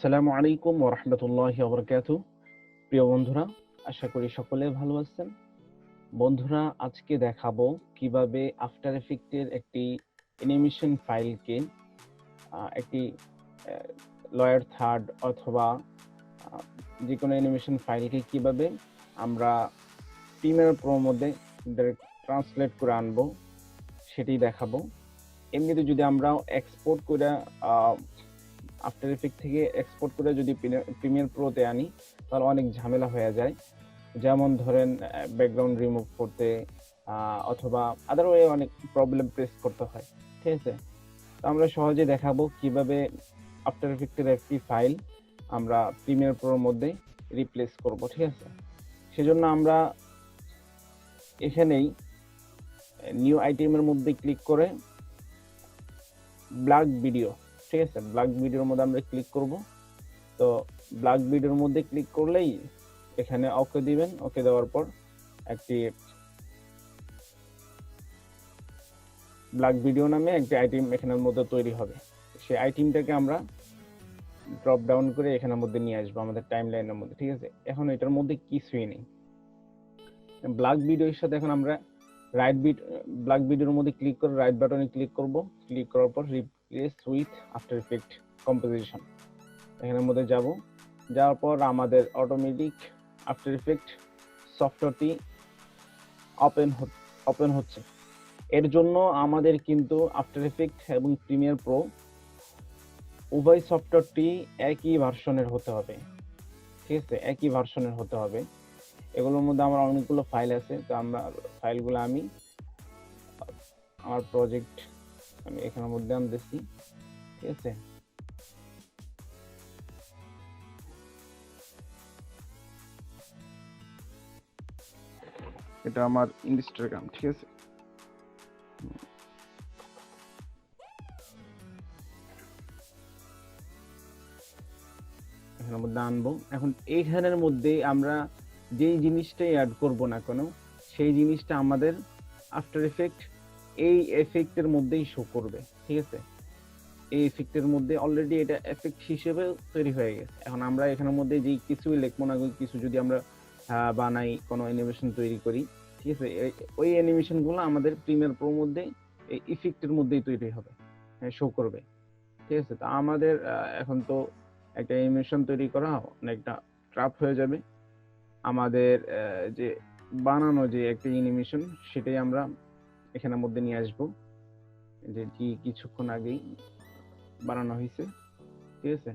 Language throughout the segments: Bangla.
আসসালামু আলাইকুম ওয়া রাহমাতুল্লাহি ওয়া বারাকাতুহু। প্রিয় বন্ধুরা, আশা করি সকলে ভালো আছেন। বন্ধুরা, আজকে দেখাবো কিভাবে আফটার ইফেক্টের একটি অ্যানিমেশন ফাইলকে একটি লয়ার থার্ড অথবা যে কোনো অ্যানিমেশন ফাইলকে কিভাবে আমরা প্রিমিয়ার প্রোর মধ্যে ট্রান্সলেট করে আনবো সেটি দেখাবো। এমনিতে যদি আমরা এক্সপোর্ট করে আফটার ইফেক্ট থেকে এক্সপোর্ট করে যদি প্রিমিয়ার প্রোতে আনি তাহলে অনেক ঝামেলা হয়ে যায়। যেমন ধরেন ব্যাকগ্রাউন্ড রিমুভ করতে অথবা আদার ওয়ে অনেক প্রবলেম ফেস করতে হয়, ঠিক আছে। তো আমরা সহজে দেখাবো কিভাবে আফটার ইফেক্টের একটি ফাইল আমরা প্রিমিয়ার প্রোর মধ্যে রিপ্লেস করব, ঠিক আছে। সেজন্য আমরা এখানেই নিউ আইটেমের মধ্যে ক্লিক করে ব্ল্যাক ভিডিও, ঠিক আছে, ব্ল্যাক ভিডিওর মধ্যে আমরা ক্লিক করব। তো ব্ল্যাক ভিডিওর মধ্যে ক্লিক করলেই এখানে ওকে দিবেন। ওকে দেওয়ার পর একটি ব্ল্যাক ভিডিও নামে একটি আইটেম এখানের মধ্যে তৈরি হবে। সেই আইটেমটাকে আমরা ড্রপ ডাউন করে এখানের মধ্যে নিয়ে আসবো আমাদের টাইমলাইনের মধ্যে, ঠিক আছে। এখন এটার মধ্যে কিছুই নেই। ব্ল্যাক ভিডিওর সাথে এখন আমরা ব্ল্যাক ভিডিওর মধ্যে ক্লিক করে রাইট বাটনে ক্লিক করব। ক্লিক করার পর replace with after effect composition এখানের মধ্যে যাব। যাওয়ার পর আমাদের অটোমেটিক আফটার ইফেক্ট সফটওয়্যারটি ওপেন হচ্ছে। এর জন্য আমাদের কিন্তু আফটার ইফেক্ট এবং প্রিমিয়ার প্রো উভয় সফটওয়্যারটি একই ভার্সনের হতে হবে, ঠিক আছে, একই ভার্সনের হতে হবে। এগুলোর মধ্যে আমার অনেকগুলো ফাইল আছে, তো ফাইলগুলো আমি আমার প্রজেক্ট আমি এখানের মধ্যে আনতেছি, ঠিক আছে। এটা আমার ইনস্টাগ্রাম, ঠিক আছে। এখানের মধ্যে আনবো। এখন এইখানের মধ্যে আমরা যেই জিনিসটাই অ্যাড করব না কেন সেই জিনিসটা আমাদের আফটার ইফেক্ট এই এফেক্টের মধ্যেই শো করবে, ঠিক আছে। এই এফেক্টের মধ্যে অলরেডি এটা এফেক্ট হিসেবে তৈরি হয়ে গেছে। এখন আমরা এখানের মধ্যে যেই কিছুই লিখবো না, কিছু যদি আমরা বানাই, কোনো অ্যানিমেশন তৈরি করি, ঠিক আছে, ওই অ্যানিমেশনগুলো আমাদের প্রিমিয়ার প্রোর মধ্যে এই ইফেক্টের মধ্যেই তৈরি হবে, শো করবে, ঠিক আছে। তো আমাদের এখন তো একটা অ্যানিমেশন তৈরি করা অনেকটা ট্রাফ হয়ে যাবে। আমাদের যে বানানো যে একটা অ্যানিমেশন সেটাই আমরা এখানের মধ্যে নিয়ে আসবো, যে কিছুক্ষণ আগেই বানানো হয়েছে, ঠিক আছে।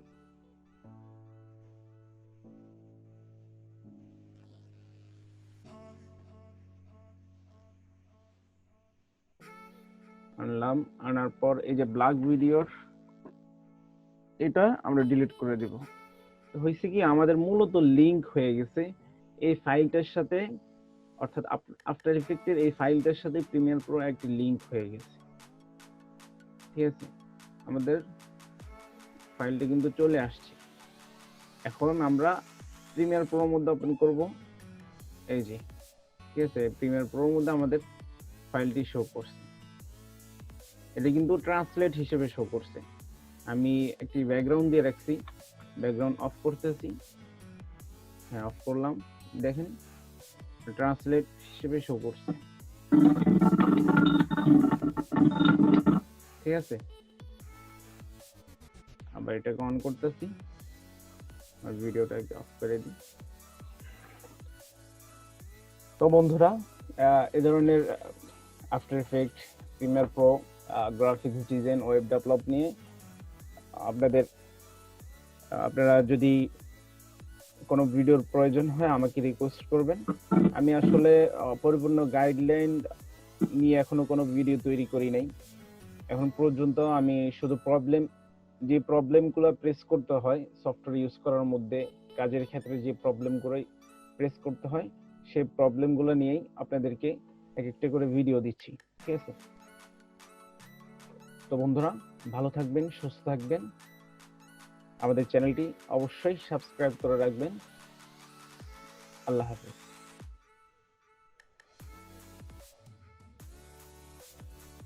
আনলাম, আনার পর এই যে ব্ল্যাক ভিডিওর এটা আমরা ডিলিট করে দিব। হয়েছে কি, আমাদের মূলত লিংক হয়ে গেছে এই ফাইলটার সাথে, অর্থাৎ আফটার ইফেক্টের এই ফাইলটার সাথে প্রিমিয়ার প্রো একটি লিংক হয়ে গেছে, ঠিক আছে। আমাদের ফাইলটা কিন্তু চলে আসছে। এখন আমরা প্রিমিয়ার প্রোর মধ্যে ওপেন করব, এই যে, ঠিক আছে, প্রিমিয়ার প্রোর মধ্যে আমাদের ফাইলটি শো করছে। এটা কিন্তু ট্রান্সলেট হিসেবে শো করছে। আমি একটি ব্যাকগ্রাউন্ড দিয়ে রাখছি, ব্যাকগ্রাউন্ড অফ করতেছি, হ্যাঁ অফ করলাম। দেখেন ট্রান্সলেট হিসেবে শো করছে, ঠিক আছে। আবার এটাকে অন করতেছি, আর ভিডিওটাকে অফ করে দিই। তো বন্ধুরা, এই ধরনের after effect, Premiere Pro, graphics design, web develop নিয়ে আপনারা যদি কোনো ভিডিওর প্রয়োজন হয় আমাকে রিকোয়েস্ট করবেন। আমি আসলে পরিপূর্ণ গাইডলাইন নিয়ে এখনো কোনো ভিডিও তৈরি করি নাই এখন পর্যন্ত। আমি শুধু যে প্রবলেমগুলো ফেস করতে হয় সফটওয়্যার ইউজ করার মধ্যে, কাজের ক্ষেত্রে যে প্রবলেমগুলো ফেস করতে হয় সেই প্রবলেমগুলো নিয়েই আপনাদেরকে এক একটা করে ভিডিও দিচ্ছি, ঠিক আছে। তো বন্ধুরা, ভালো থাকবেন, সুস্থ থাকবেন। আমাদের চ্যানেলটি অবশ্যই সাবস্ক্রাইব করে রাখবেন। আল্লাহ হাফেজ।